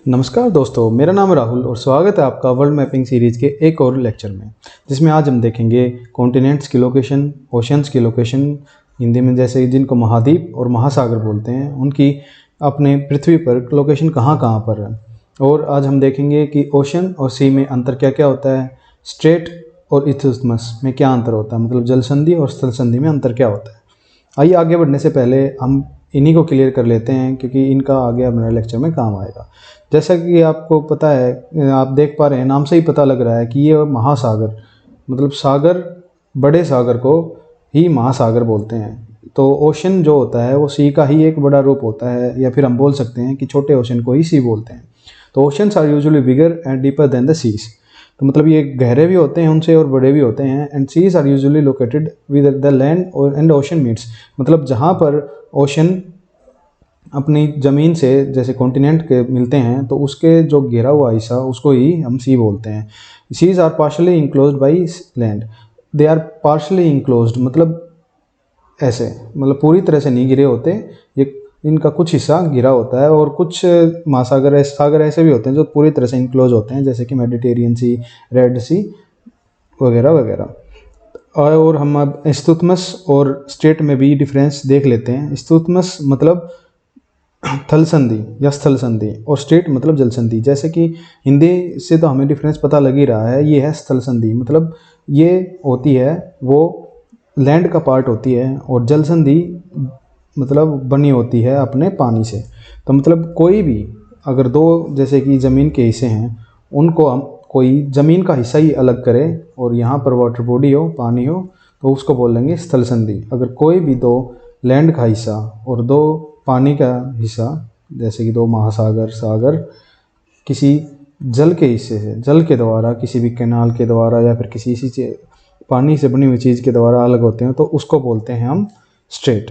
नमस्कार दोस्तों, मेरा नाम है राहुल और स्वागत है आपका वर्ल्ड मैपिंग सीरीज़ के एक और लेक्चर में, जिसमें आज हम देखेंगे कॉन्टिनेंट्स की लोकेशन, ओशंस की लोकेशन, हिंदी में जैसे जिनको महाद्वीप और महासागर बोलते हैं, उनकी अपने पृथ्वी पर लोकेशन कहाँ कहाँ पर है। और आज हम देखेंगे कि ओशन और सी में अंतर क्या क्या होता है, स्ट्रेट और इस्थमस में क्या अंतर होता है, मतलब जल संधि और स्थल संधि में अंतर क्या होता है। आइए आगे बढ़ने से पहले हम इन्हीं को क्लियर कर लेते हैं, क्योंकि इनका आगे हमारे लेक्चर में काम आएगा। जैसा कि आपको पता है, आप देख पा रहे हैं, नाम से ही पता लग रहा है कि ये महासागर, मतलब सागर, बड़े सागर को ही महासागर बोलते हैं। तो ओशन जो होता है वो सी का ही एक बड़ा रूप होता है, या फिर हम बोल सकते हैं कि छोटे ओशन को ही सी बोलते हैं। तो oceans are usually bigger and deeper than the seas. तो मतलब ये गहरे भी होते हैं उनसे और बड़े भी होते हैं। And seas are usually located with the land और एंड ओशन मीट्स, मतलब जहाँ पर ओशन अपनी ज़मीन से जैसे कॉन्टिनेंट के मिलते हैं तो उसके जो घिरा हुआ हिस्सा उसको ही हम सी बोलते हैं। Seas are partially enclosed by land, they are partially enclosed, मतलब ऐसे, मतलब पूरी तरह से नहीं घिरे होते, ये इनका कुछ हिस्सा घिरा होता है। और कुछ महासागर सागर ऐसे भी होते हैं जो पूरी तरह से इंक्लोज होते हैं, जैसे कि मेडिटेरियन सी, रेड सी वगैरह वगैरह। और हम अब इस्थुतमस और स्ट्रेट में भी डिफरेंस देख लेते हैं। इस्थुतमस मतलब थल संधि या स्थल संधि, और स्ट्रेट मतलब जल संधि। जैसे कि हिंदी से तो हमें डिफरेंस पता लग ही रहा है, ये है स्थल संधि, मतलब ये होती है वो लैंड का पार्ट होती है, और जल संधि मतलब बनी होती है अपने पानी से। तो मतलब कोई भी अगर दो जैसे कि ज़मीन के हिस्से हैं, उनको हम कोई ज़मीन का हिस्सा ही अलग करें और यहाँ पर वाटर बॉडी हो, पानी हो, तो उसको बोलेंगे स्थल संधि। अगर कोई भी दो लैंड का हिस्सा और दो पानी का हिस्सा, जैसे कि दो महासागर, सागर, किसी जल के हिस्से से, जल के द्वारा, किसी भी कैनाल के द्वारा या फिर किसी इसी पानी से बनी हुई चीज़ के द्वारा अलग होते हैं, तो उसको बोलते हैं हम स्ट्रेट।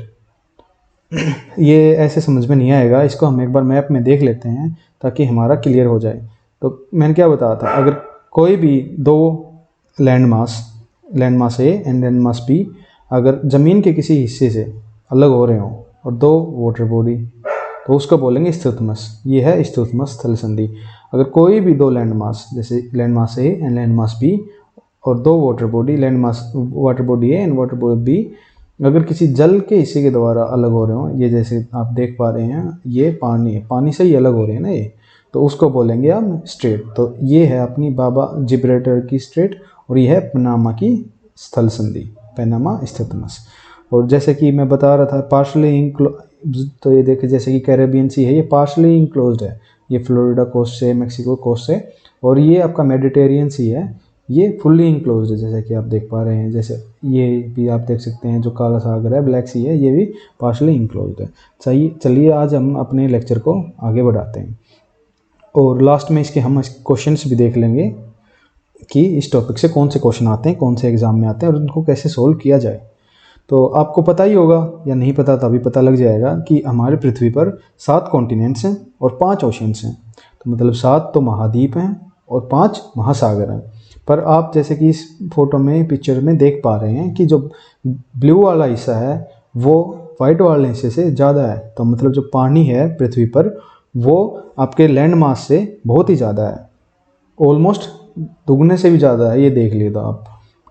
ये ऐसे समझ में नहीं आएगा, इसको हम एक बार मैप में देख लेते हैं ताकि हमारा क्लियर हो जाए। तो मैंने क्या बताया था, अगर कोई भी दो land mass A and land mass B अगर ज़मीन के किसी हिस्से से अलग हो रहे हों और दो वाटर बॉडी, तो उसको बोलेंगे इस्थुतमस। ये है इस्थुतमस स्थल संधि। अगर कोई भी दो लैंड मास, जैसे land mass A and land mass B, और दो water body, land mass water body A and water body B, अगर किसी जल के हिस्से के द्वारा अलग हो रहे हो, ये जैसे आप देख पा रहे हैं ये पानी है, पानी से ही अलग हो रहे हैं ना ये, तो उसको बोलेंगे हम स्ट्रेट। तो ये है अपनी बाबा जिब्राल्टर की स्ट्रेट, और ये है पनामा की स्थल संधि, पनामा इस्थुतमस। और जैसे कि मैं बता रहा था पार्शली इंक्लोज, तो ये देखिए जैसे कि कैरेबियन सी है, ये पार्शली इंक्लोज्ड है, ये फ्लोरिडा कोस्ट से, मैक्सिको कोस्ट से। और ये आपका मेडिटेरियन सी है, ये फुल्ली इंक्लोज्ड है, जैसे कि आप देख पा रहे हैं। जैसे ये भी आप देख सकते हैं, जो काला सागर है, ब्लैक सी है, ये भी पार्शली इंक्लोज्ड है। सही, चलिए आज हम अपने लेक्चर को आगे बढ़ाते हैं और लास्ट में इसके हम क्वेश्चंस भी देख लेंगे कि इस टॉपिक से कौन से क्वेश्चन आते हैं, कौन से एग्जाम में आते हैं और उनको कैसे सोल्व किया जाए। तो आपको पता ही होगा, या नहीं पता तभी पता लग जाएगा, कि हमारे पृथ्वी पर 7 कॉन्टिनेंट्स हैं और 5 ओशंस हैं। तो मतलब 7 तो महाद्वीप हैं और 5 महासागर हैं। पर आप जैसे कि इस फोटो में, पिक्चर में देख पा रहे हैं कि जो ब्लू वाला हिस्सा है वो वाइट वाले हिस्से से ज़्यादा है। तो मतलब जो पानी है पृथ्वी पर वो आपके लैंड मास से बहुत ही ज़्यादा है, ऑलमोस्ट दुगने से भी ज़्यादा है, ये देख लिए तो आप।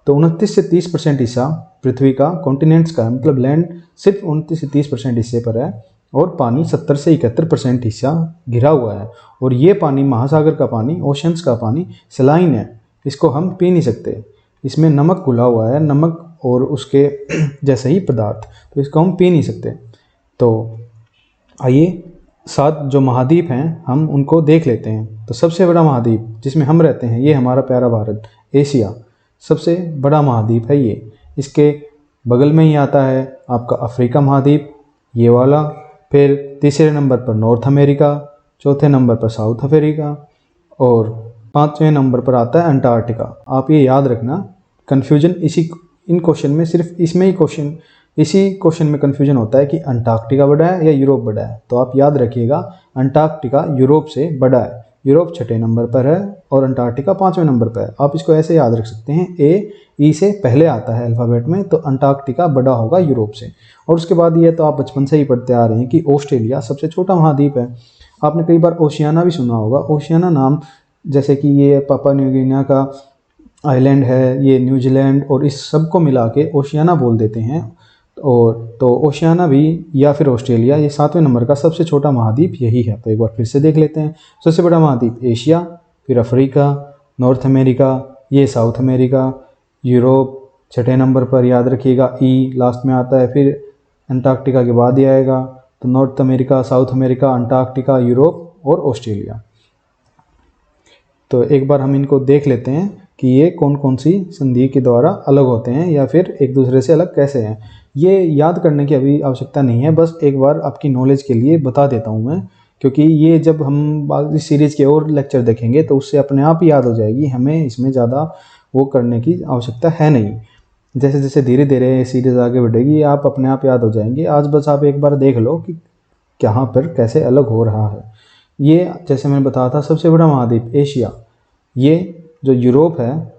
तो 29 से 30% हिस्सा पृथ्वी का कॉन्टिनेंट्स का है, मतलब लैंड सिर्फ 29 से 30% हिस्से पर है, और पानी 70 से 71% हिस्सा घिरा हुआ है। और ये पानी, महासागर का पानी, ओशंस का पानी सलाइन है, इसको हम पी नहीं सकते, इसमें नमक घुला हुआ है, नमक और उसके जैसे ही पदार्थ, तो इसको हम पी नहीं सकते। तो आइए 7 जो महाद्वीप हैं हम उनको देख लेते हैं। तो सबसे बड़ा महाद्वीप जिसमें हम रहते हैं, ये हमारा प्यारा भारत, एशिया सबसे बड़ा महाद्वीप है ये। इसके बगल में ही आता है आपका अफ्रीका महाद्वीप, ये वाला। फिर तीसरे नंबर पर नॉर्थ अमेरिका, चौथे नंबर पर साउथ अफ्रीका, और 5वें नंबर पर आता है अंटार्कटिका। आप ये याद रखना, कन्फ्यूजन इन क्वेश्चन में, सिर्फ इसमें ही इसी क्वेश्चन में कन्फ्यूजन होता है कि अंटार्कटिका बड़ा है या यूरोप बड़ा है। तो आप याद रखिएगा, अंटार्कटिका यूरोप से बड़ा है, यूरोप 6ठे नंबर पर है और अंटार्कटिका 5वें नंबर पर है। आप इसको ऐसे याद रख सकते हैं, ई से पहले आता है अल्फ़ाबेट में, तो अंटार्कटिका बड़ा होगा यूरोप से। और उसके बाद ये तो आप बचपन से ही पढ़ते आ रहे हैं कि ऑस्ट्रेलिया सबसे छोटा महाद्वीप है। आपने कई बार ओशियाना भी सुना होगा। ओशियाना नाम, जैसे कि ये पापा न्यू गिनिया का आइलैंड है, ये न्यूजीलैंड और इस सब को मिला के ओशियाना बोल देते हैं। और तो ओशियाना भी या फिर ऑस्ट्रेलिया, ये 7वें नंबर का सबसे छोटा महाद्वीप यही है। तो एक बार फिर से देख लेते हैं। सबसे बड़ा महाद्वीप एशिया, फिर अफ्रीका, नॉर्थ अमेरिका, ये साउथ अमेरिका, यूरोप 6ठे नंबर पर, याद रखिएगा ई लास्ट में आता है, फिर अंटार्कटिका के बाद ही आएगा। तो north America, South America, Antarctica, Europe और ऑस्ट्रेलिया। तो एक बार हम इनको देख लेते हैं कि ये कौन कौन सी संधि के द्वारा अलग होते हैं या फिर एक दूसरे से अलग कैसे हैं। ये याद करने की अभी आवश्यकता नहीं है, बस एक बार आपकी नॉलेज के लिए बता देता हूँ मैं, क्योंकि ये जब हम इस सीरीज़ के और लेक्चर देखेंगे तो उससे अपने आप ही याद हो जाएगी, हमें इसमें ज़्यादा वो करने की आवश्यकता है नहीं। जैसे जैसे धीरे धीरे ये सीरीज़ आगे बढ़ेगी आप अपने आप याद हो जाएंगे। आज बस आप एक बार देख लो कि कहाँ पर कैसे अलग हो रहा है। ये जैसे मैंने बताया था, सबसे बड़ा महाद्वीप एशिया। ये जो यूरोप है,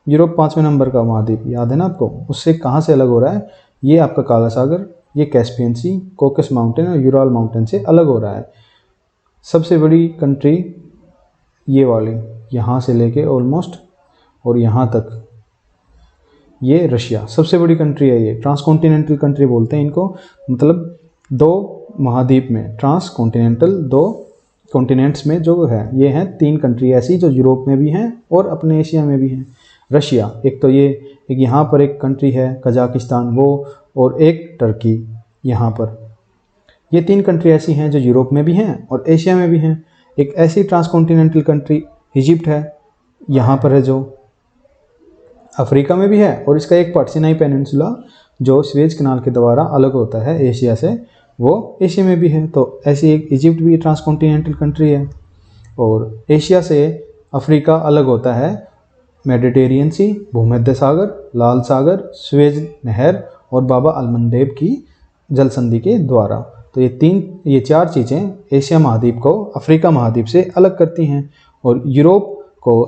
यूरोप 5वें नंबर का महाद्वीप, याद है ना आपको, उससे कहाँ से अलग हो रहा है? ये आपका काला सागर, ये कैस्पियन सी, कोकस माउंटेन और यूराल माउंटेन से अलग हो रहा है। सबसे बड़ी कंट्री ये वाली, यहाँ से लेके ऑलमोस्ट और यहाँ तक, ये रशिया सबसे बड़ी कंट्री है। ये ट्रांसकॉन्टिनेंटल कंट्री बोलते हैं इनको, मतलब दो महाद्वीप में, ट्रांसकॉन्टिनेंटल, दो कॉन्टिनेंट्स में जो है, ये हैं 3 कंट्री ऐसी जो यूरोप में भी हैं और अपने एशिया में भी हैं। रशिया, एक तो ये, एक यहाँ पर एक कंट्री है कजाकिस्तान वो, और एक टर्की यहाँ पर। ये 3 कंट्री ऐसी हैं जो यूरोप में भी हैं और एशिया में भी हैं। एक ऐसी ट्रांसकॉन्टिनेंटल कंट्री इजिप्ट है, यहाँ पर है, जो अफ्रीका में भी है, और इसका एक पार्ट सिनाई पेनिनसुला जो स्वेज कनाल के द्वारा अलग होता है एशिया से, वो एशिया में भी है। तो ऐसी एक इजिप्ट भी ट्रांसकॉन्टिनेंटल कंट्री है। और एशिया से अफ्रीका अलग होता है मेडिटेरियन सी, भूमध्य सागर, लाल सागर, स्वेज नहर और बाबा अलमंडेब की जल संधि के द्वारा। तो ये 4 चीज़ें एशिया महाद्वीप को अफ्रीका महाद्वीप से अलग करती हैं, और यूरोप को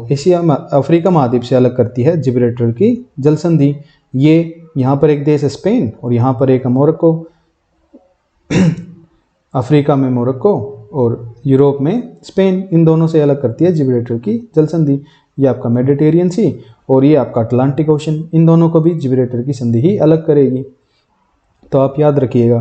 अफ्रीका महाद्वीप से अलग करती है जिब्राल्टर की जल संधि। ये यहाँ पर एक देश है स्पेन और यहाँ पर एक मोरक्को, अफ्रीका में मोरक्को और यूरोप में स्पेन, इन दोनों से अलग करती है जिब्राल्टर की जल संधि। ये आपका मेडिटेरियन सी और ये आपका अटलांटिक ओशन, इन दोनों को भी जिब्राल्टर की संधि ही अलग करेगी। तो आप याद रखिएगा,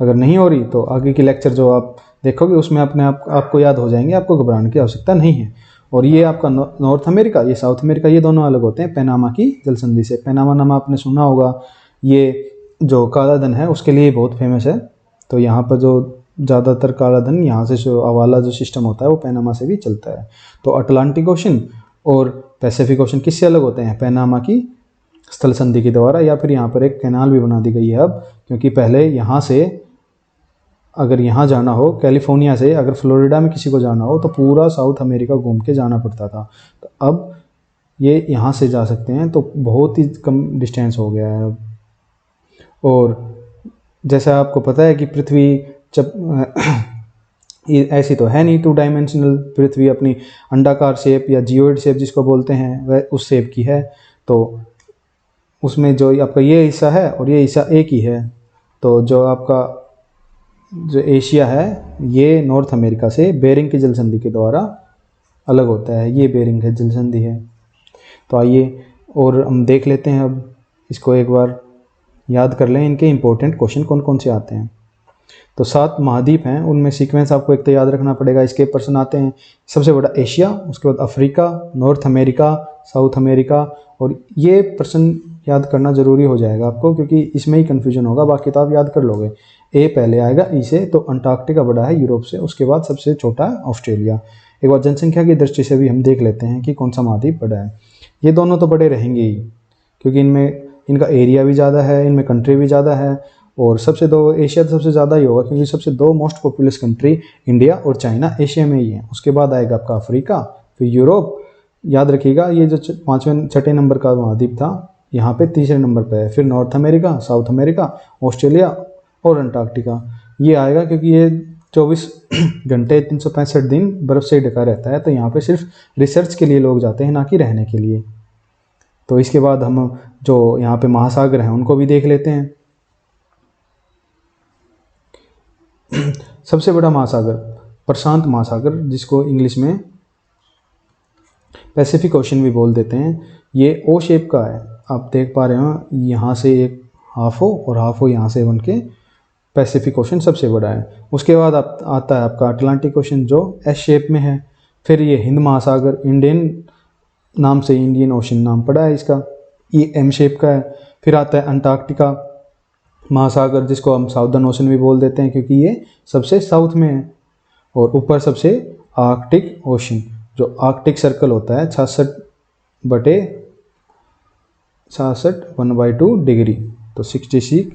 अगर नहीं हो रही तो आगे की लेक्चर जो आप देखोगे उसमें अपने आपको याद हो जाएंगे, आपको घबराने की आवश्यकता नहीं है। और ये आपका नॉर्थ अमेरिका, ये साउथ अमेरिका, ये दोनों अलग होते हैं पनामा की जल संधि से। पनामा नाम आपने सुना होगा, ये जो काला धन है उसके लिए बहुत फेमस है। तो यहाँ पर जो ज़्यादातर काला धन यहाँ से जो हवाला जो सिस्टम होता है वो पनामा से भी चलता है। तो अटलांटिक ओशन और पैसिफिक ओशन किससे अलग होते हैं? पनामा की स्थल संधि के द्वारा, या फिर यहाँ पर एक कैनाल भी बना दी गई है अब, क्योंकि पहले यहाँ से अगर यहाँ जाना हो, कैलिफोर्निया से अगर फ्लोरिडा में किसी को जाना हो तो पूरा साउथ अमेरिका घूम के जाना पड़ता था। तो अब ये यहाँ से जा सकते हैं, तो बहुत ही कम डिस्टेंस हो गया है अब। और जैसा आपको पता है कि पृथ्वी ऐसी तो है नहीं 2 डायमेंशनल, पृथ्वी अपनी अंडाकार शेप या जियोइड शेप जिसको बोलते हैं वह उस शेप की है। तो उसमें जो आपका ये हिस्सा है और ये हिस्सा एक ही है। तो जो आपका जो एशिया है ये नॉर्थ अमेरिका से बेरिंग की जल संधि के द्वारा अलग होता है, ये बेरिंग है जल संधि है। तो आइए और हम देख लेते हैं अब इसको, एक बार याद कर लें इनके इंपॉर्टेंट क्वेश्चन कौन कौन से आते हैं। तो 7 महाद्वीप हैं, उनमें सीक्वेंस आपको एक तो याद रखना पड़ेगा। इसके प्रश्न आते हैं, सबसे बड़ा एशिया, उसके बाद Africa, north America, South America, और ये प्रश्न याद करना ज़रूरी हो जाएगा आपको, क्योंकि इसमें ही कन्फ्यूजन होगा, बाकी तो आप याद कर लोगे। ए पहले आएगा ई से, तो अंटार्कटिका बड़ा है यूरोप से, उसके बाद सबसे छोटा है ऑस्ट्रेलिया। एक बार जनसंख्या की दृष्टि से भी हम देख लेते हैं कि कौन सा महाद्वीप बड़ा है। ये दोनों तो बड़े रहेंगे ही, क्योंकि इनमें इनका एरिया भी ज़्यादा है, इनमें कंट्री भी ज़्यादा है, और सबसे दो एशिया तो सबसे ज़्यादा ही होगा, क्योंकि सबसे 2 मोस्ट पॉपुलस कंट्री इंडिया और चाइना एशिया में ही है। उसके बाद आएगा आपका अफ्रीका, फिर यूरोप। याद रखिएगा ये जो 5वें 6ठे नंबर का महाद्वीप था यहाँ पे 3रे नंबर पे है, फिर North America, South America, Australia और अंटार्कटिका ये आएगा, क्योंकि ये 24 घंटे 365 दिन बर्फ़ से ढका रहता है। तो यहाँ पे सिर्फ रिसर्च के लिए लोग जाते हैं, ना कि रहने के लिए। तो इसके बाद हम जो यहाँ पे महासागर हैं उनको भी देख लेते हैं। सबसे बड़ा महासागर प्रशांत महासागर, जिसको इंग्लिश में पैसिफिक ओशन भी बोल देते हैं, ये ओ शेप का है। आप देख पा रहे हो यहाँ से एक हाफ हो और हाफ हो यहाँ से बन के पैसिफिक ओशन सबसे बड़ा है। उसके बाद आता है आपका अटलांटिक ओशन जो एस शेप में है। फिर ये हिंद महासागर, इंडियन नाम से इंडियन ओशन नाम पड़ा है इसका, ये एम शेप का है। फिर आता है अंटार्कटिका महासागर, जिसको हम साउदर्न ओशन भी बोल देते हैं क्योंकि ये सबसे साउथ में है। और ऊपर सबसे आर्कटिक ओशन, जो आर्कटिक सर्कल होता है 66 1/2 डिग्री, तो 66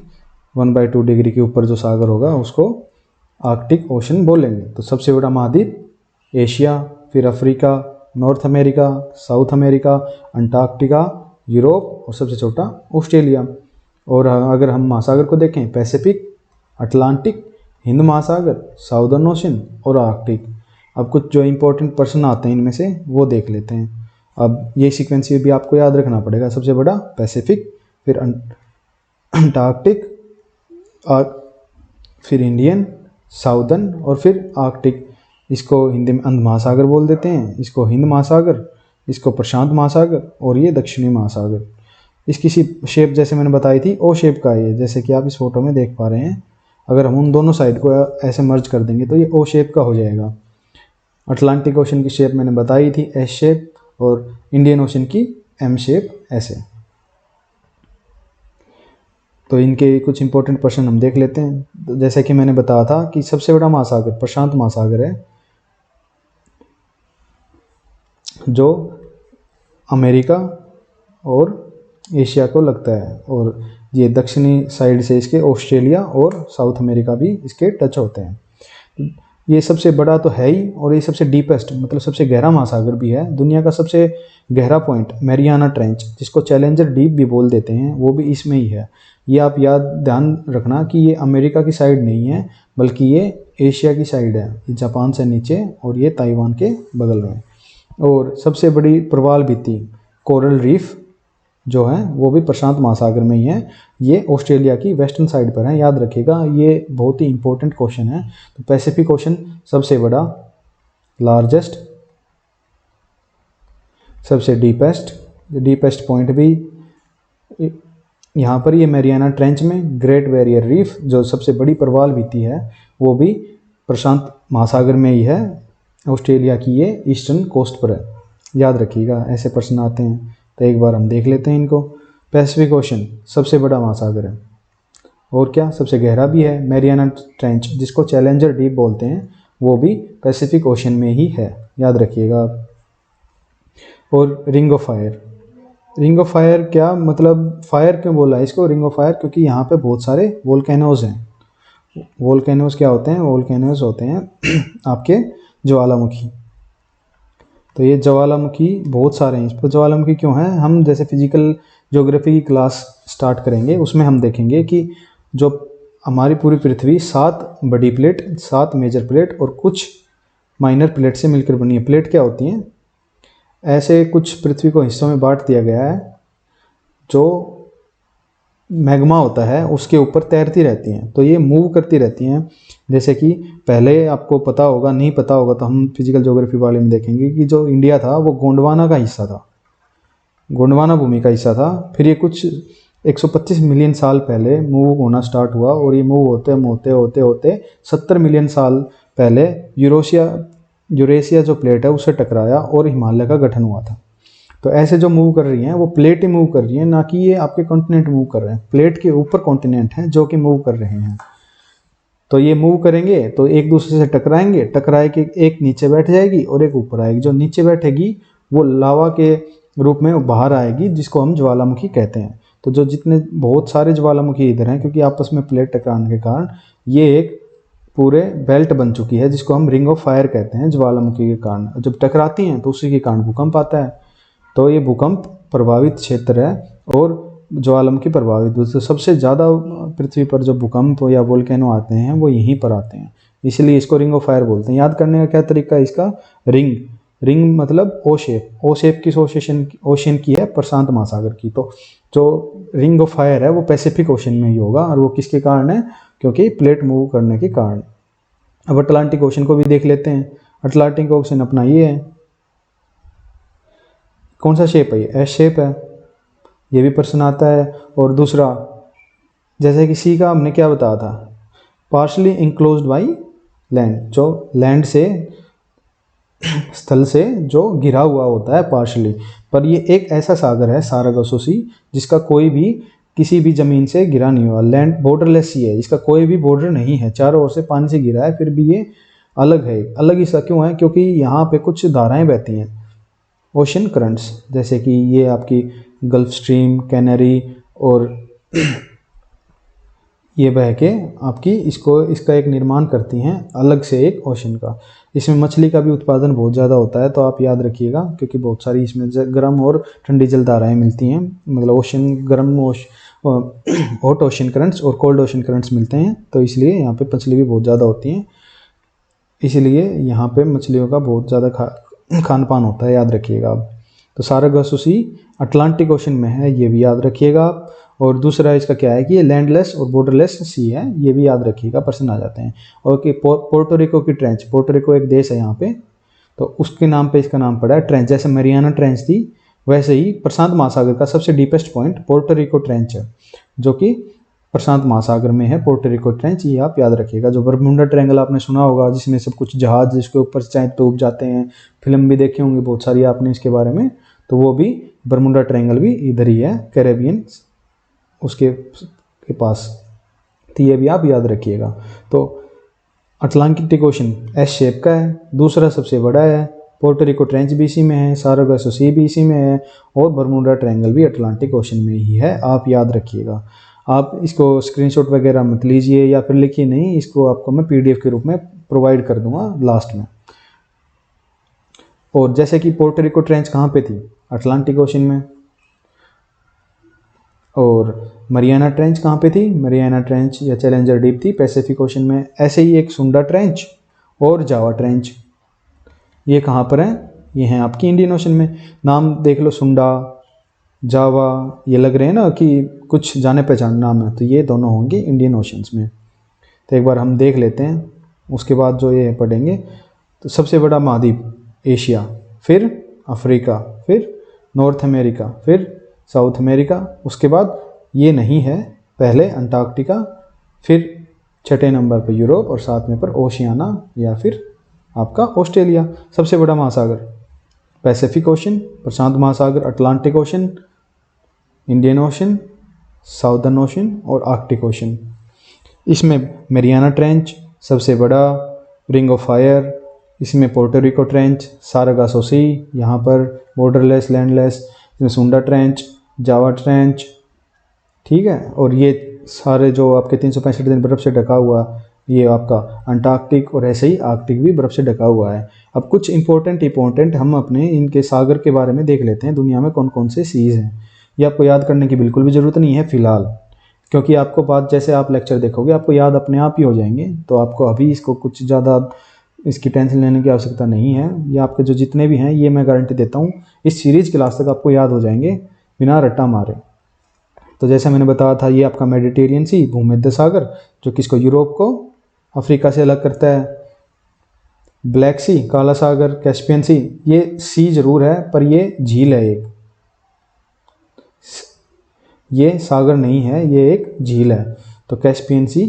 1/2 डिग्री के ऊपर जो सागर होगा उसको आर्कटिक ओशन बोलेंगे। तो सबसे बड़ा महाद्वीप एशिया, फिर Africa, north America, South America, Antarctica, Europe और सबसे छोटा ऑस्ट्रेलिया। और अगर हम महासागर को देखें, पैसिफिक, अटलांटिक, हिंद महासागर, साउदर्न ओशन और आर्कटिक। अब कुछ जो इम्पोर्टेंट पर्सन आते हैं इनमें से वो देख लेते हैं। अब ये सीक्वेंस भी आपको याद रखना पड़ेगा। सबसे बड़ा पैसिफिक, फिर अंटार्कटिक, फिर इंडियन, साउदर्न और फिर आर्कटिक। इसको हिंदी में अंध महासागर बोल देते हैं, इसको हिंद महासागर, इसको प्रशांत महासागर और ये दक्षिणी महासागर। इसकी शेप जैसे मैंने बताई थी ओ शेप का है, जैसे कि आप इस फोटो में देख पा रहे हैं। अगर हम उन दोनों साइड को ऐसे मर्ज कर देंगे तो ये ओ शेप का हो जाएगा। अटलांटिक ओशन की शेप मैंने बताई थी एस शेप, और इंडियन ओशन की एम शेप ऐसे। तो इनके कुछ इंपॉर्टेंट क्वेश्चन हम देख लेते हैं। तो जैसे कि मैंने बताया था कि सबसे बड़ा महासागर प्रशांत महासागर है, जो अमेरिका और एशिया को लगता है, और ये दक्षिणी साइड से इसके ऑस्ट्रेलिया और साउथ अमेरिका भी इसके टच होते हैं। ये सबसे बड़ा तो है ही, और ये सबसे डीपेस्ट मतलब सबसे गहरा महासागर भी है। दुनिया का सबसे गहरा पॉइंट मैरियाना ट्रेंच, जिसको चैलेंजर डीप भी बोल देते हैं, वो भी इसमें ही है। ये आप ध्यान रखना कि ये अमेरिका की साइड नहीं है, बल्कि ये एशिया की साइड है। ये जापान से नीचे और ये ताइवान के बगल में। और सबसे बड़ी प्रवाल भित्ति कोरल रीफ जो है वो भी प्रशांत महासागर में ही है। ये ऑस्ट्रेलिया की वेस्टर्न साइड पर है, याद रखिएगा, ये बहुत ही इंपॉर्टेंट क्वेश्चन है। तो पैसिफिक ओशन सबसे बड़ा, लार्जेस्ट, सबसे डीपेस्ट पॉइंट भी यहाँ पर ये मैरियाना ट्रेंच में। ग्रेट बैरियर रीफ जो सबसे बड़ी प्रवाल भित्ति है वो भी प्रशांत महासागर में ही है, ऑस्ट्रेलिया की ये ईस्टर्न कोस्ट पर है, याद रखिएगा। ऐसे प्रश्न आते हैं तो एक बार हम देख लेते हैं इनको। पैसिफिक ओशन सबसे बड़ा महासागर है, और क्या सबसे गहरा भी है। मैरियाना ट्रेंच जिसको चैलेंजर डीप बोलते हैं वो भी पैसिफिक ओशन में ही है, याद रखिएगा। और रिंग ऑफ फायर क्या मतलब, फायर क्यों बोला है इसको रिंग ऑफ फायर, क्योंकि यहाँ पे बहुत सारे वोल्केनोज हैं। वोल्केनोज क्या होते हैं, वोल्केनोज होते हैं आपके ज्वालामुखी। तो ये ज्वालामुखी बहुत सारे हैं। इस पर ज्वालामुखी क्यों है, हम जैसे फिजिकल ज्योग्राफी की क्लास स्टार्ट करेंगे उसमें हम देखेंगे कि जो हमारी पूरी पृथ्वी 7 बड़ी प्लेट, 7 मेजर प्लेट और कुछ माइनर प्लेट से मिलकर बनी है। प्लेट क्या होती हैं, ऐसे कुछ पृथ्वी को हिस्सों में बांट दिया गया है जो मैग्मा होता है उसके ऊपर तैरती रहती हैं। तो ये मूव करती रहती हैं। जैसे कि पहले आपको पता होगा, नहीं पता होगा तो हम फिजिकल ज्योग्राफी वाले में देखेंगे कि जो इंडिया था वो गोंडवाना का हिस्सा था, गोंडवाना भूमि का हिस्सा था। फिर ये कुछ 125 मिलियन साल पहले मूव होना स्टार्ट हुआ, और ये मूव होते 70 मिलियन साल पहले यूरेशिया जो प्लेट है उससे टकराया और हिमालय का गठन हुआ था। तो ऐसे जो मूव कर रही हैं वो प्लेट ही मूव कर रही हैं, ना कि ये आपके कॉन्टिनेंट मूव कर रहे हैं। प्लेट के ऊपर कॉन्टिनेंट हैं जो कि मूव कर रहे हैं। तो ये मूव करेंगे तो एक दूसरे से टकराएंगे, टकराए के एक नीचे बैठ जाएगी और एक ऊपर आएगी। जो नीचे बैठेगी वो लावा के रूप में बाहर आएगी, जिसको हम ज्वालामुखी कहते हैं। तो जो जितने बहुत सारे ज्वालामुखी इधर हैं, क्योंकि आपस में प्लेट टकराने के कारण ये एक पूरे बेल्ट बन चुकी है, जिसको हम रिंग ऑफ फायर कहते हैं ज्वालामुखी के कारण। जब टकराती हैं तो उसी के कारण भूकंप आता है। तो ये भूकंप प्रभावित क्षेत्र है और ज्वालामुखी प्रभावित। तो सबसे ज़्यादा पृथ्वी पर जो भूकंप या वोल्केनो आते हैं वो यहीं पर आते हैं, इसलिए इसको रिंग ऑफ फायर बोलते हैं। याद करने का क्या तरीका है इसका, रिंग मतलब ओ शेप किस ओशन की है, प्रशांत महासागर की। तो जो रिंग ऑफ फायर है वो पैसिफिक ओशन में ही होगा, और वो किसके कारण है, क्योंकि प्लेट मूव करने के कारण। अब अटलांटिक ओशन को भी देख लेते हैं। अटलांटिक ओशन अपना ये है, कौन सा शेप है ये, एस शेप है, ये भी प्रश्न आता है। और दूसरा जैसे कि सी का हमने क्या बताया था, पार्शली इंक्लोज्ड बाई लैंड, जो लैंड से स्थल से जो घिरा हुआ होता है पार्शली, पर ये एक ऐसा सागर है सारागासो सी जिसका कोई भी किसी भी ज़मीन से घिरा नहीं हुआ, लैंड बॉर्डरलेस सी है, इसका कोई भी बॉर्डर नहीं है, चारों ओर से पानी से घिरा है, फिर भी ये अलग है। अलग इसका क्यों है, क्योंकि यहाँ पे कुछ धाराएं बहती हैं, ओशन करंट्स, जैसे कि ये आपकी गल्फ स्ट्रीम, कैनरी, और ये बह के आपकी इसका एक निर्माण करती हैं अलग से एक ओशन का। इसमें मछली का भी उत्पादन बहुत ज़्यादा होता है, तो आप याद रखिएगा, क्योंकि बहुत सारी इसमें गर्म और ठंडी जलधाराएं मिलती हैं, मतलब ओशन गर्म हॉट ओशन करंट्स और कोल्ड ओशन करंट्स मिलते हैं, तो इसलिए यहाँ पे मछली भी बहुत ज़्यादा होती हैं, इसलिए यहाँ पे मछलियों का बहुत ज़्यादा खान पान होता है, याद रखिएगा आप। तो सारागासो सी अटलांटिक ओशन में है, ये भी याद रखिएगा आप। और दूसरा इसका क्या है कि ये लैंडलेस और बॉर्डरलेस सी है, ये भी याद रखिएगा, प्रश्न आ जाते हैं। और कि पोर्टोरिको की ट्रेंच, पोर्टोरिको एक देश है यहाँ पे, तो उसके नाम पे इसका नाम पड़ा है ट्रेंच। जैसे मरियाना ट्रेंच थी, वैसे ही प्रशांत महासागर का सबसे डीपेस्ट पॉइंट पोर्टोरिको ट्रेंच है, जो कि प्रशांत महासागर में है। पोर्टोरिको ट्रेंच, ये आप याद रखिएगा। जो बरमूडा ट्रायंगल आपने सुना होगा, जिसमें सब कुछ जहाज जिसके ऊपर चाहे डूब जाते हैं, फिल्म भी देखी होंगी बहुत सारी आपने इसके बारे में, तो वो भी बरमूडा ट्रायंगल भी इधर ही है, कैरेबियन उसके के पास, तो ये भी आप याद रखिएगा। तो अटलांटिक ओशन एस शेप का है, दूसरा सबसे बड़ा है, पोर्टोरिको ट्रेंच भी इसी में है, सारागासो सी भी इसी में है, और बरमूडा ट्रायंगल भी अटलांटिक ओशन में ही है, आप याद रखिएगा। आप इसको स्क्रीनशॉट वगैरह मत लीजिए या फिर लिखिए नहीं, इसको आपको मैं पीडीएफ के रूप में प्रोवाइड कर दूंगा लास्ट में। और जैसे कि पोर्टोरिको ट्रेंच कहाँ पे थी, अटलांटिक ओशन में, और मरियाना ट्रेंच कहाँ पे थी, मरियाना ट्रेंच या चैलेंजर डीप थी पैसिफिक ओशन में। ऐसे ही एक सुंडा ट्रेंच और जावा ट्रेंच, ये कहाँ पर हैं, ये हैं आपकी इंडियन ओशन में। नाम देख लो, सुंडा, जावा, ये लग रहे हैं ना कि कुछ जाने पहचान नाम है, तो ये दोनों होंगे इंडियन ओशंस में। तो एक बार हम देख लेते हैं, उसके बाद जो ये पढ़ेंगे। तो सबसे बड़ा महाद्वीप एशिया, फिर अफ्रीका, फिर नॉर्थ अमेरिका, फिर साउथ अमेरिका, उसके बाद ये नहीं है, पहले अंटार्कटिका, फिर छठे नंबर पर यूरोप, और सातवें पर ओशियाना या फिर आपका ऑस्ट्रेलिया। सबसे बड़ा महासागर पैसिफिक ओशन, प्रशांत महासागर, Atlantic ocean, Indian ocean, southern ocean और आर्कटिक ओशन। इसमें मरियाना ट्रेंच सबसे बड़ा, रिंग ऑफ फायर, इसमें पोर्टोरिको ट्रेंच, सारागासो सी, यहाँ पर बॉर्डरलेस लैंडलेस, इसमें सुंडा ट्रेंच, जावा ट्रेंच, ठीक है। और ये सारे जो आपके 365 दिन बर्फ़ से ढका हुआ, ये आपका अंटार्कटिक, और ऐसे ही आर्कटिक भी बर्फ़ से ढका हुआ है। अब कुछ इंपॉर्टेंट हम अपने इनके सागर के बारे में देख लेते हैं, दुनिया में कौन कौन से सीज़ हैं। ये आपको याद करने की बिल्कुल भी ज़रूरत नहीं है फ़िलहाल, क्योंकि आपको बात जैसे आप लेक्चर देखोगे आपको याद अपने आप ही हो जाएंगे, तो आपको अभी इसको कुछ ज़्यादा इसकी टेंशन लेने की आवश्यकता नहीं है। ये आपके जो जितने भी हैं, ये मैं गारंटी देता हूँ इस सीरीज़ क्लास तक आपको याद हो जाएंगे बिना रट्टा मारे। तो जैसे मैंने बताया था, ये आपका मेडिटेरियन सी, भूमध्य सागर, जो किसको, यूरोप को अफ्रीका से अलग करता है। ब्लैक सी, काला सागर, कैस्पियन सी, ये सी जरूर है पर ये झील है एक, ये सागर नहीं है, ये एक झील है। तो कैस्पियन सी,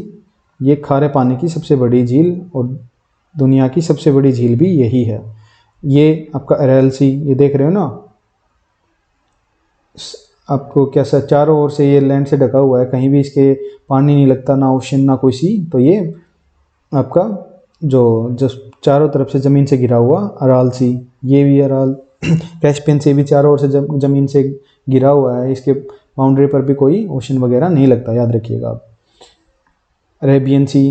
ये खारे पानी की सबसे बड़ी झील, और दुनिया की सबसे बड़ी झील भी यही है। ये आपका अरेल सी, ये देख रहे हो ना आपको, कैसा चारों ओर से ये लैंड से ढका हुआ है, कहीं भी इसके पानी नहीं लगता, ना ओशन ना कोई सी। तो ये आपका जो चारों तरफ से ज़मीन से घिरा हुआ अराल सी, ये भी अराल। कैस्पियन सी भी चारों ओर से ज़मीन से घिरा हुआ है, इसके बाउंड्री पर भी कोई ओशन वगैरह नहीं लगता, याद रखिएगा आप। अरेबियन सी,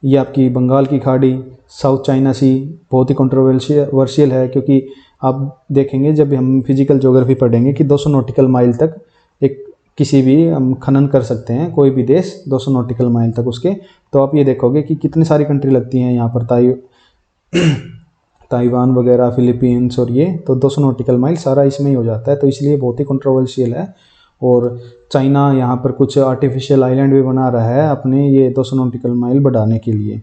ये आपकी बंगाल की खाड़ी, साउथ चाइना सी बहुत ही कंट्रोवर्शियल है, क्योंकि आप देखेंगे जब हम फिजिकल ज्योग्राफी पढ़ेंगे कि 200 नॉटिकल माइल तक एक किसी भी हम खनन कर सकते हैं, कोई भी देश 200 नॉटिकल माइल तक उसके, तो आप ये देखोगे कि कितनी सारी कंट्री लगती हैं यहाँ पर, ताइवान वगैरह, फिलीपींस, और ये तो 200 नॉटिकल माइल सारा इसमें ही हो जाता है, तो इसलिए बहुत ही कंट्रोवर्शियल है। और चाइना यहाँ पर कुछ आर्टिफिशियल आइलैंड भी बना रहा है अपने ये 200 नॉटिकल माइल बढ़ाने के लिए।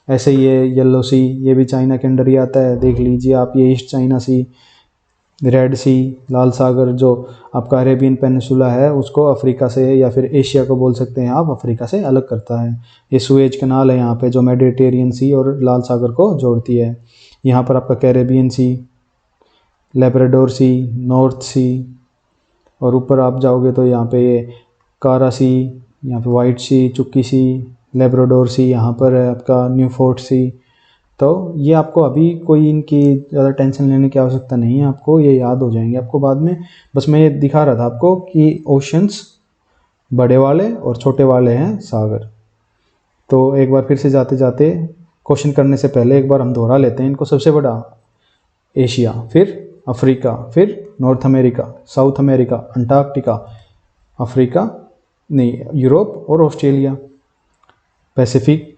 ऐसे ये येलो सी, ये भी चाइना के अंडर ही आता है, देख लीजिए आप। ये ईस्ट चाइना सी, रेड सी, लाल सागर जो आपका अरेबियन पेनिनसुला है उसको अफ्रीका से या फिर एशिया को बोल सकते हैं आप, अफ्रीका से अलग करता है। ये सुएज कनाल है यहाँ पे जो मेडिटेरियन सी और लाल सागर को जोड़ती है। यहाँ पर आपका कैरेबियन सी, लेब्राडोर सी, नॉर्थ सी, और ऊपर आप जाओगे तो यहाँ पे ये कारा सी, यहाँ पे वाइट सी, चुक्की सी, लेब्राडोर सी, यहाँ पर है आपका न्यूफोर्ट सी। तो ये आपको अभी कोई इनकी ज़्यादा टेंशन लेने की आवश्यकता नहीं है, आपको ये याद हो जाएंगे आपको बाद में। बस मैं ये दिखा रहा था आपको कि ओशंस बड़े वाले और छोटे वाले हैं सागर। तो एक बार फिर से जाते जाते क्वेश्चन करने से पहले एक बार हम दोहरा लेते हैं इनको। सबसे बड़ा एशिया, फिर अफ्रीका, फिर North America, South America, Antarctica, Africa नहीं, यूरोप और Australia, Pacific,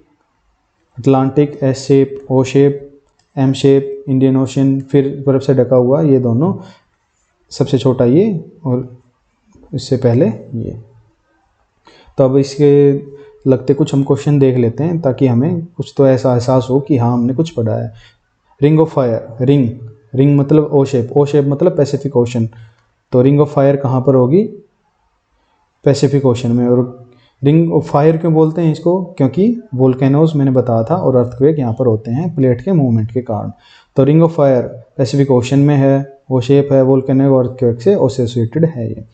Atlantic, S shape, O shape, M shape, Indian Ocean, फिर बर्फ़ से ढका हुआ ये दोनों, सबसे छोटा ये और इससे पहले ये। तो अब इसके लगते कुछ हम क्वेश्चन देख लेते हैं ताकि हमें कुछ तो ऐसा एहसास हो कि हाँ हमने कुछ पढ़ा है। Ring of fire, ring, ring मतलब ओ शेप, ओ शेप मतलब पैसिफिक ओशन। तो रिंग ऑफ फायर कहाँ पर होगी? पैसिफिक ओशन में। और रिंग ऑफ फायर क्यों बोलते हैं इसको? क्योंकि वोल्केनोज मैंने बताया था और अर्थक्वेक यहाँ पर होते हैं प्लेट के मूवमेंट के कारण। तो ring of fire Pacific ocean में है, वो शेप है वोल्केनो और अर्थक्वेक से एसोसिएटेड है ये।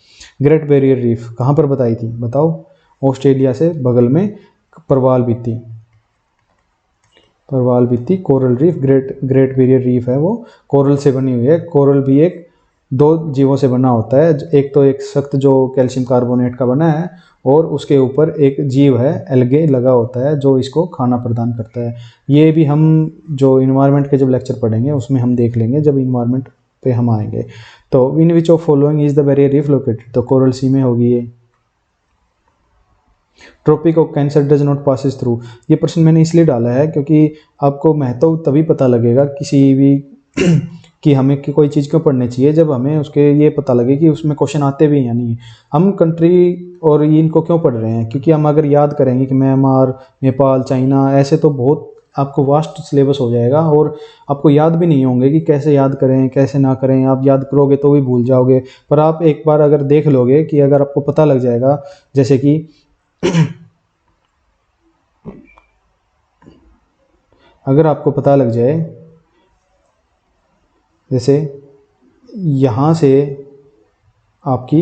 ग्रेट बैरियर रीफ कहाँ पर बताई थी बताओ? ऑस्ट्रेलिया से बगल में परवाल भित्ती, परवाल भित्ती coral reef, great barrier reef है, वो कोरल से बनी हुई है। कोरल भी एक दो जीवों से बना होता है, एक तो एक सख्त जो कैल्शियम कार्बोनेट का बना है और उसके ऊपर एक जीव है एल्गे लगा होता है जो इसको खाना प्रदान करता है। ये भी हम जो इन्वायरमेंट के जब लेक्चर पढ़ेंगे उसमें हम देख लेंगे जब इन्वायरमेंट पे हम आएंगे। तो in which of following is the barrier reef located? तो कोरल सी में होगी ये। Tropic of cancer does not passes through, ये प्रश्न मैंने इसलिए डाला है क्योंकि आपको महत्व तभी पता लगेगा किसी भी कि हमें कि कोई चीज़ क्यों पढ़नी चाहिए जब हमें उसके ये पता लगे कि उसमें क्वेश्चन आते भी हैं या नहीं। हम कंट्री और इनको क्यों पढ़ रहे हैं? क्योंकि हम अगर याद करेंगे कि म्यांमार, नेपाल, चाइना, ऐसे तो बहुत आपको वास्ट सिलेबस हो जाएगा और आपको याद भी नहीं होंगे कि कैसे याद करें कैसे ना करें। आप याद करोगे तो भी भूल जाओगे, पर आप एक बार अगर देख लोगे कि अगर आपको पता लग जाएगा, जैसे कि अगर आपको पता लग जाए जैसे यहाँ से आपकी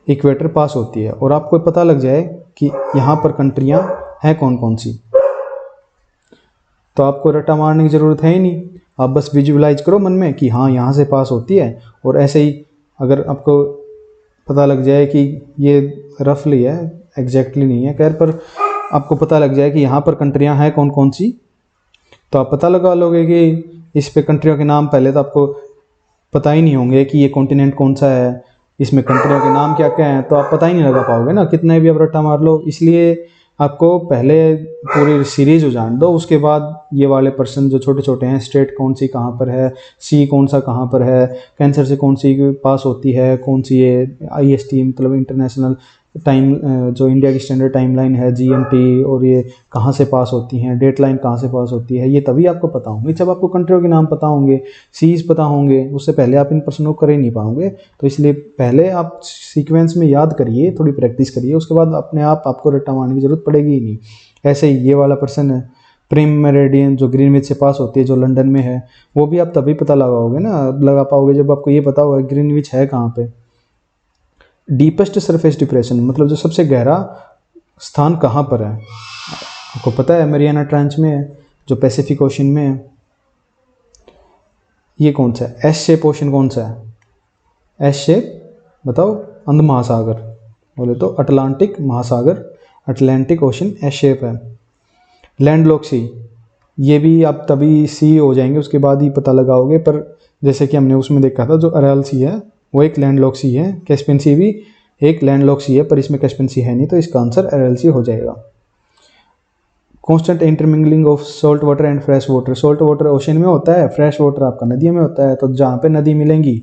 इक्वेटर पास होती है और आपको पता लग जाए कि यहाँ पर कंट्रियाँ हैं कौन कौन सी, तो आपको रट्टा मारने की ज़रूरत है ही नहीं। आप बस विजुअलाइज करो मन में कि हाँ यहाँ से पास होती है। और ऐसे ही अगर आपको पता लग जाए कि ये रफली है, एग्जैक्टली नहीं है खैर, पर आपको पता लग जाए कि यहाँ पर कंट्रियाँ हैं कौन कौन सी, तो आप पता लगा लोगे कि इस पे कंट्रियों के नाम पहले तो आपको पता ही नहीं होंगे कि ये कॉन्टिनेंट कौन सा है, इसमें कंट्रियों के नाम क्या क्या हैं, तो आप पता ही नहीं लगा पाओगे ना कितने भी आप रट्टा मार लो। इसलिए आपको पहले पूरी सीरीज हो जान दो, उसके बाद ये वाले पर्सन जो छोटे छोटे हैं, स्टेट कौन सी कहाँ पर है, सी कौन सा कहाँ पर है, कैंसर से कौन सी पास होती है, कौन सी ये IST मतलब इंटरनेशनल टाइम जो इंडिया की स्टैंडर्ड टाइम लाइन है GMT, और ये कहाँ से पास होती हैं, डेट लाइन कहाँ से पास होती है, ये तभी आपको पता होंगे जब आपको कंट्रियों के नाम पता होंगे, सीज पता होंगे। उससे पहले आप इन प्रश्नों को कर ही नहीं पाओगे। तो इसलिए पहले आप सीक्वेंस में याद करिए, थोड़ी प्रैक्टिस करिए, उसके बाद अपने आप आपको रट्टा मारने की जरूरत पड़ेगी ही नहीं। ऐसे ही ये वाला पर्सन है प्रिम मेरिडियन जो ग्रीनविच से पास होती है जो लंदन में है, वो भी आप तभी पता लगाओगे ना, लगा पाओगे जब आपको ये पता होगा ग्रीनविच है कहाँ पे। डीपेस्ट सरफेस डिप्रेशन मतलब जो सबसे गहरा स्थान कहाँ पर है, आपको पता है मैरियाना ट्रांच में है जो पैसिफिक ओशन में है। ये कौन सा है? एस शेप ओशन कौन सा है? एस शेप बताओ। अंध महासागर बोले तो अटलांटिक महासागर, अटलांटिक ओशन एस शेप है। लैंडलॉक सी, ये भी आप तभी सी हो जाएंगे उसके बाद ही पता लगाओगे, पर जैसे कि हमने उसमें देखा था जो अराल सी है वो एक लैंडलॉक सी है, कैस्पियन सी भी एक लैंडलॉक सी है, पर इसमें कैस्पियन सी है नहीं, तो इसका आंसर अराल सी हो जाएगा। Constant intermingling of salt water and fresh water, salt water ocean में होता है, फ्रेश वाटर आपका नदियों में होता है, तो जहाँ पे नदी मिलेंगी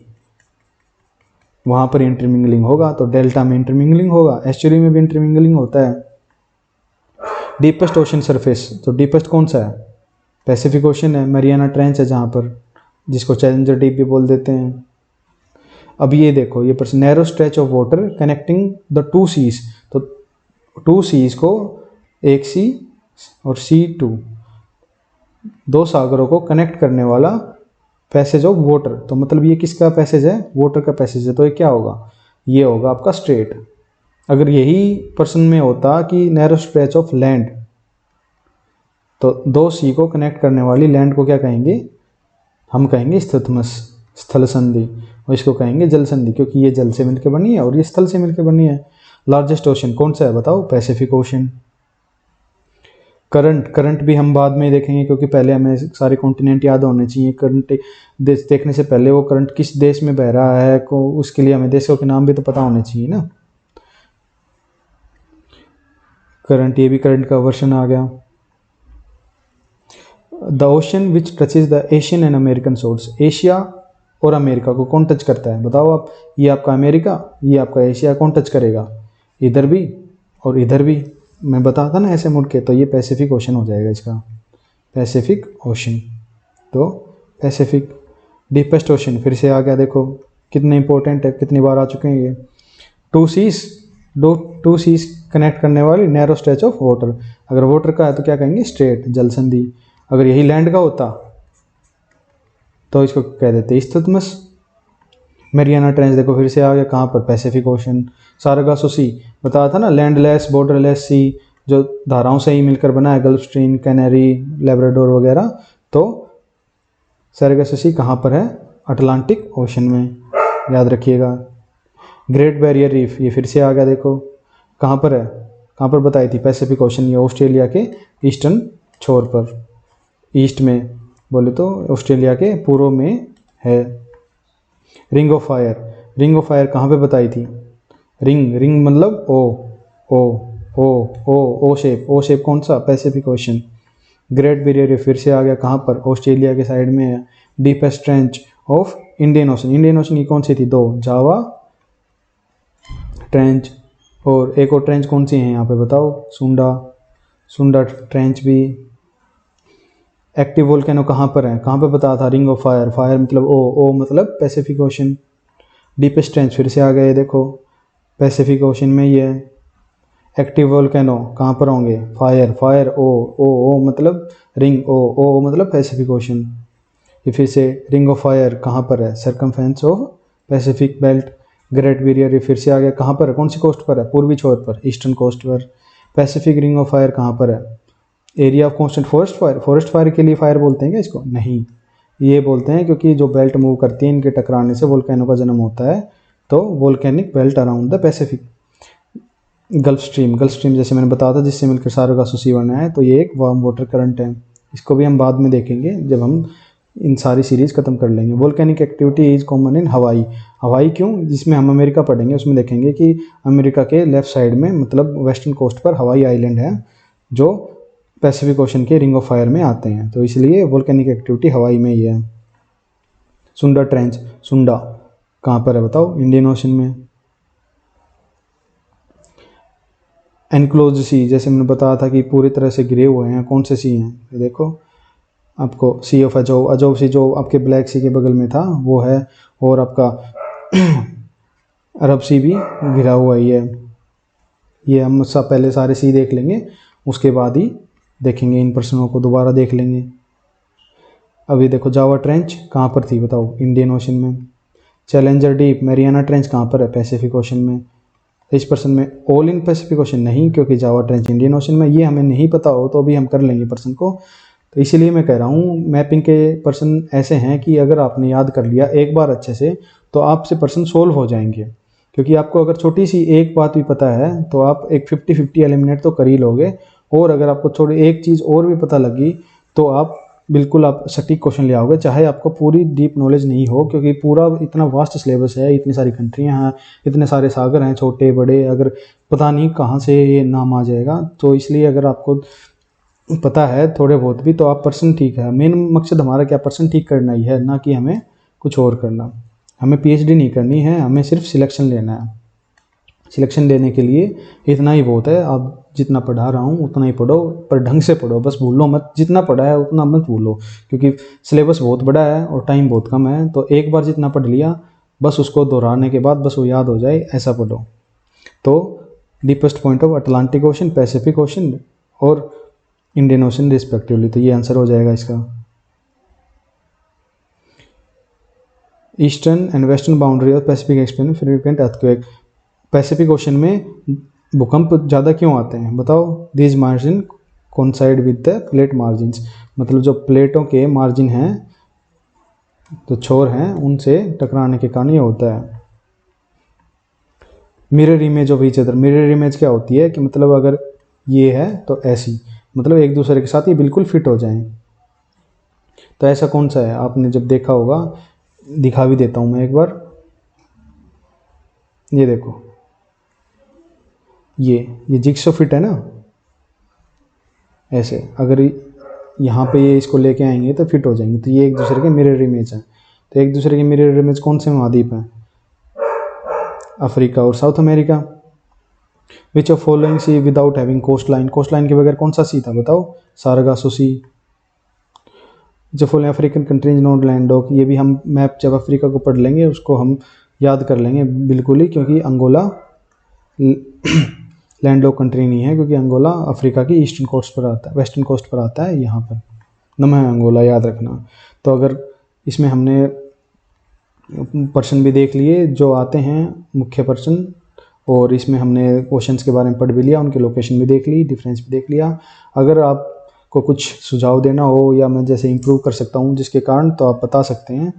वहाँ पर इंटरमिंगलिंग होगा, तो डेल्टा में इंटरमिंगलिंग होगा, एस्चुरी में भी इंटरमिंगलिंग होता है। डीपेस्ट ओशन सरफेस, तो डीपेस्ट कौन सा है? पैसिफिक ओशन है, मैरियाना ट्रेंच है जहाँ पर, जिसको चैलेंजर डीप भी बोल देते हैं। अब ये देखो, ये पर narrow stretch of water connecting the two seas, तो टू सीज को, एक सी और C2, दो सागरों को कनेक्ट करने वाला पैसेज ऑफ वाटर, तो मतलब ये किसका पैसेज है? वाटर का पैसेज है, तो ये क्या होगा? ये होगा आपका स्ट्रेट। अगर यही प्रश्न में होता कि नैरो स्ट्रेच ऑफ लैंड, तो दो सी को कनेक्ट करने वाली लैंड को क्या कहेंगे? हम कहेंगे स्थितमस, स्थल संधि, और इसको कहेंगे जल संधि, क्योंकि ये जल से मिलकर बनी है और ये स्थल से मिलकर बनी है। लार्जेस्ट ओशन कौन सा है बताओ? Pacific ocean. करंट भी हम बाद में देखेंगे, क्योंकि पहले हमें सारे कॉन्टिनेंट याद होने चाहिए। करंट देश देखने से पहले वो करंट किस देश में बह रहा है को, उसके लिए हमें देशों के नाम भी तो पता होने चाहिए ना। करंट, ये भी करंट का वर्षन आ गया। The ocean which touches the Asian and American shores, Asia और अमेरिका को कौन टच करता है बताओ आप? ये आपका अमेरिका, ये आपका एशिया, कौन टच करेगा? इधर भी और इधर भी। मैं बताता था ना ऐसे मुड़ के, तो ये पैसिफिक ओशन हो जाएगा इसका, पैसिफिक ओशन। तो पैसिफिक। डीपेस्ट ओशन फिर से आ गया, देखो कितने इंपॉर्टेंट है, कितनी बार आ चुके हैं ये। टू सीज कनेक्ट करने वाली नैरो स्ट्रेच ऑफ वाटर, अगर वाटर का है तो क्या कहेंगे? स्ट्रेट, जल संधि। अगर यही लैंड का होता तो इसको कह देते इस्थुतमस। मैरियाना ट्रेंच देखो फिर से आ गया, कहाँ पर? Pacific ocean. सारगासो सी बताया था ना, लैंडलेस बॉर्डरलेस सी, जो धाराओं से ही मिलकर बना है, गल्फ स्ट्रीम, कैनरी, लेब्राडोर वगैरह। तो सारगासो सी कहाँ पर है? अटलांटिक ओशन में, याद रखिएगा। ग्रेट बैरियर रीफ, ये फिर से आ गया, देखो कहाँ पर है? कहाँ पर बताई थी? पैसिफिक ओशन, ये ऑस्ट्रेलिया के ईस्टर्न छोर पर, ईस्ट में बोले तो ऑस्ट्रेलिया के पूर्व में है। Ring of fire, ring of fire कहाँ पे बताई थी? रिंग मतलब ओ शेप, ओ शेप कौन सा? Pacific ocean. Great barrier reef फिर से आ गया, कहाँ पर? ऑस्ट्रेलिया के साइड में है। Deepest trench of Indian ocean, Indian ocean की कौन सी थी? दो, जावा ट्रेंच, और एक और ट्रेंच कौन सी है यहाँ पे बताओ? सुंडा ट्रेंच भी। एक्टिव वोल्केनो कहाँ पर है? कहाँ पे बताया था? रिंग ऑफ फायर, फायर मतलब ओ मतलब पैसिफिक ओशन। डीपेस्ट ट्रेंच फिर से आ गए, देखो पैसिफिक ओशन में ही है। एक्टिव वोल्केनो कहाँ पर होंगे? फायर ओ मतलब रिंग, ओ मतलब पैसिफिक ओशन। ये फिर से रिंग ऑफ फायर कहाँ पर है? Circumference of Pacific belt. Great barrier ये फिर से आ गया, कहाँ पर है? कौन सी कोस्ट पर है? पूर्वी छोर पर, ईस्टर्न कोस्ट पर। पैसिफिक रिंग ऑफ फायर कहाँ पर है? Area of constant forest fire, forest fire के लिए फायर बोलते हैं क्या इसको? नहीं, ये बोलते हैं क्योंकि जो बेल्ट मूव करती है, इनके टकराने से वोल्केनो का जन्म होता है, तो volcanic belt around the Pacific. Gulf stream जैसे मैंने बताया था, जिससे मिलकर सारगासो सी बना है, तो ये एक वार्म वाटर करंट है। इसको भी हम बाद में देखेंगे जब हम इन सारी सीरीज खत्म कर लेंगे। Volcanic activity is common in हवाई क्यों? जिसमें हम अमेरिका पढ़ेंगे उसमें देखेंगे कि अमेरिका के लेफ्ट साइड में, मतलब वेस्टर्न कोस्ट पर हवाई आइलैंड है, जो पैसिफिक ओशन के रिंग ऑफ फायर में आते हैं, तो इसलिए वोल्केनिक एक्टिविटी हवाई में ही है। सुंडा ट्रेंच, सुंडा कहाँ पर है बताओ? इंडियन ओशन में। एनक्लोज सी, जैसे मैंने बताया था कि पूरी तरह से घिरे हुए हैं, कौन से सी हैं? ये देखो आपको, सी ऑफ अजोव सी जो आपके ब्लैक सी के बगल में था वो है, और आपका अरब सी भी घिरा हुआ ही है। ये हम सब पहले सारे सी देख लेंगे, उसके बाद ही देखेंगे इन प्रश्नों को, दोबारा देख लेंगे। अभी देखो जावा ट्रेंच कहाँ पर थी बताओ? इंडियन ओशन में। चैलेंजर डीप, मैरियाना ट्रेंच कहाँ पर है? पैसिफिक ओशन में। इस प्रश्न में ऑल इन पैसिफिक ओशन नहीं, क्योंकि जावा ट्रेंच इंडियन ओशन में। ये हमें नहीं पता हो तो अभी हम कर लेंगे प्रश्न को, तो इसीलिए मैं कह रहा हूँ मैपिंग के प्रश्न ऐसे हैं कि अगर आपने याद कर लिया एक बार अच्छे से तो आपसे प्रश्न सोल्व हो जाएंगे, क्योंकि आपको अगर छोटी सी एक बात भी पता है तो आप एक 50-50 एलिमिनेट तो कर ही लोगे, और अगर आपको थोड़ी एक चीज़ और भी पता लगी तो आप बिल्कुल आप सटीक क्वेश्चन ले आओगे, चाहे आपको पूरी डीप नॉलेज नहीं हो, क्योंकि पूरा इतना वास्ट सिलेबस है, इतनी सारी कंट्रियां हैं, इतने सारे सागर हैं छोटे बड़े, अगर पता नहीं कहाँ से ये नाम आ जाएगा, तो इसलिए अगर आपको पता है थोड़े बहुत भी तो आप पर्सन ठीक है। मेन मकसद हमारा क्या? पर्सन ठीक करना ही है, ना कि हमें कुछ और करना। हमें पीएचडी नहीं करनी है, हमें सिर्फ सिलेक्शन लेना है। सिलेक्शन लेने के लिए इतना ही बहुत है। आप जितना पढ़ा रहा हूँ उतना ही पढ़ो, पर ढंग से पढ़ो, बस भूलो मत, जितना पढ़ा है उतना मत भूलो, क्योंकि सिलेबस बहुत बड़ा है और टाइम बहुत कम है। तो एक बार जितना पढ़ लिया बस उसको दोहराने के बाद बस वो याद हो जाए, ऐसा पढ़ो। तो deepest point of Atlantic ocean, Pacific ocean और इंडियन ओशन रिस्पेक्टिवली, तो ये आंसर हो जाएगा इसका। Eastern and western boundary of Pacific experience frequent earthquake. Pacific ocean में भूकंप ज़्यादा क्यों आते हैं बताओ? These margin coincide with the plate margins, मतलब जो प्लेटों के मार्जिन हैं, तो छोर हैं, उनसे टकराने के कारण ये होता है। Mirror image of each other, mirror image क्या होती है कि मतलब अगर ये है तो ऐसी, मतलब एक दूसरे के साथ ये बिल्कुल फिट हो जाएं। तो ऐसा कौन सा है? आपने जब देखा होगा, दिखा भी देता हूँ मैं एक बार, ये देखो, ये जिक्सो फिट है ना, ऐसे अगर यहाँ पे ये इसको लेके आएंगे तो फिट हो जाएंगे। तो ये एक दूसरे के मिरर इमेज है। तो एक दूसरे के मिरर इमेज कौन से महाद्वीप हैं? अफ्रीका और South America. Which of following sea without having coast line, coast line के बगैर कौन सा सी था बताओ? Sargasso sea. जो following African countries not landlocked, ये भी हम मैप जब अफ्रीका को पढ़ लेंगे उसको हम याद कर लेंगे बिल्कुल ही, क्योंकि अंगोला लैंडलॉक कंट्री नहीं है, क्योंकि अंगोला अफ्रीका की ईस्टर्न कोस्ट पर आता है, वेस्टर्न कोस्ट पर आता है, यहाँ पर नम है अंगोला, याद रखना। तो अगर इसमें हमने पर्सन भी देख लिए जो आते हैं मुख्य पर्सन, और इसमें हमने क्वेश्चंस के बारे में पढ़ भी लिया, उनकी लोकेशन भी देख ली, डिफरेंस भी देख लिया। अगर आपको कुछ सुझाव देना हो या मैं जैसे इम्प्रूव कर सकता हूँ जिसके कारण, तो आप बता सकते हैं।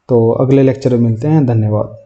तो अगले लेक्चर में मिलते हैं, धन्यवाद।